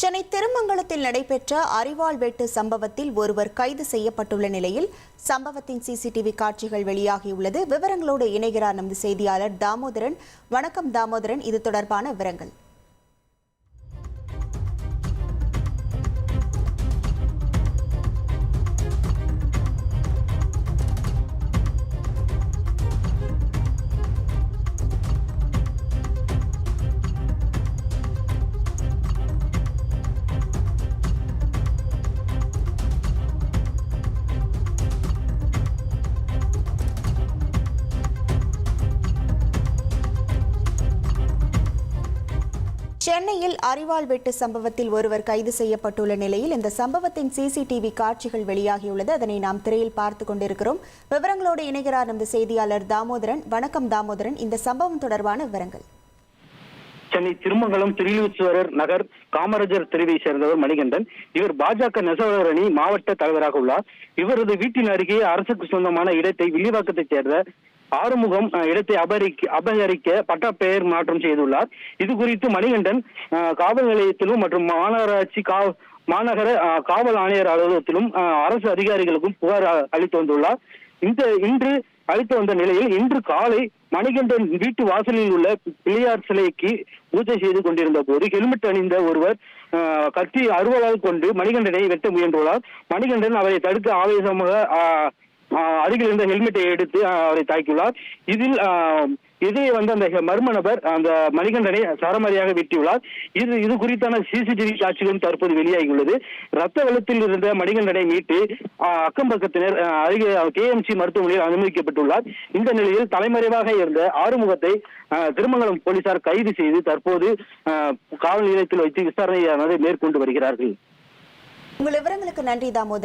சென்னை திருமங்கலத்தில் நடைபெற்ற அரிவாள் வெட்டு சம்பவத்தில் ஒருவர் கைது செய்யப்பட்டுள்ள நிலையில் சம்பவத்தின் சிசிடிவி காட்சிகள் வெளியாகியுள்ளது. விவரங்களோடு இணைகிறார் நமது செய்தியாளர் தாமோதரன். வணக்கம் தாமோதரன், இது தொடர்பான விவரங்கள். சென்னையில் அரிவாள் வெட்டு சம்பவத்தில் ஒருவர் கைது செய்யப்பட்டுள்ள நிலையில் இந்த சம்பவத்தின் சிசிடிவி காட்சிகள் வெளியாகியுள்ளது. அதனை நாம் திரையில் பார்த்துக் கொண்டிருக்கிறோம். விவரங்களோடு இணைகிறார் நமது செய்தியாளர் தாமோதரன். வணக்கம் தாமோதரன், இந்த சம்பவம் தொடர்பான விவரங்கள். சென்னை திருமங்கலம் திருவீஸ்வரர் நகர் காமராஜர் தெருவை சேர்ந்தவர் மணிகண்டன். இவர் பாஜக நெசவாளர் அணி மாவட்ட தலைவராக உள்ளார். இவரது வீட்டின் அருகே அரசுக்கு சொந்தமான இடத்தை வில்லிவாக்கத்தைச் சேர்ந்த ஆறுமுகம் இடத்தை அபகரிக்க பட்டா பெயர் மாற்றம் செய்துள்ளார். இது குறித்து மணிகண்டன் காவல் நிலையத்திலும் மற்றும் மாநகர காவல் ஆணையர் அலுவலகத்திலும் அரசு அதிகாரிகளுக்கும் புகார் அளித்து வந்துள்ளார். இன்று அளித்து வந்த நிலையில் இன்று காலை மணிகண்டன் வீட்டு வாசலில் உள்ள பிள்ளையார் சிலைக்கு பூஜை செய்து கொண்டிருந்த போது ஹெல்மெட் அணிந்த ஒருவர் கத்தி அருவாளால் கொண்டு மணிகண்டனை வெட்ட முயன்றுள்ளார். மணிகண்டன் அவரை தடுக்க ஆவேசமாக அருகில் இருந்த ஹெல்மெட்டை எடுத்து அவரை தாக்கியுள்ளார். இதில் இதே அந்த மர்ம நபர் அந்த மணிகண்டனை சரமாரியாக வெட்டியுள்ளார். இது குறித்தான சிசிடிவி காட்சிகளும் தற்போது வெளியாகியுள்ளது. ரத்த வெள்ளத்தில் இருந்த மணிகண்டனை மீட்டு அக்கம் பக்கத்தினர் அருகே KMC மருத்துவமனையில் அனுமதிக்கப்பட்டுள்ளார். இந்த நிலையில் தலைமறைவாக இருந்த ஆறுமுகத்தை திருமங்கலம் போலீசார் கைது செய்து தற்போது காவல் நிலையத்தில் வைத்து விசாரணையானதை மேற்கொண்டு வருகிறார்கள். உங்கள் விவரங்களுக்கு நன்றி தாமோதரன்.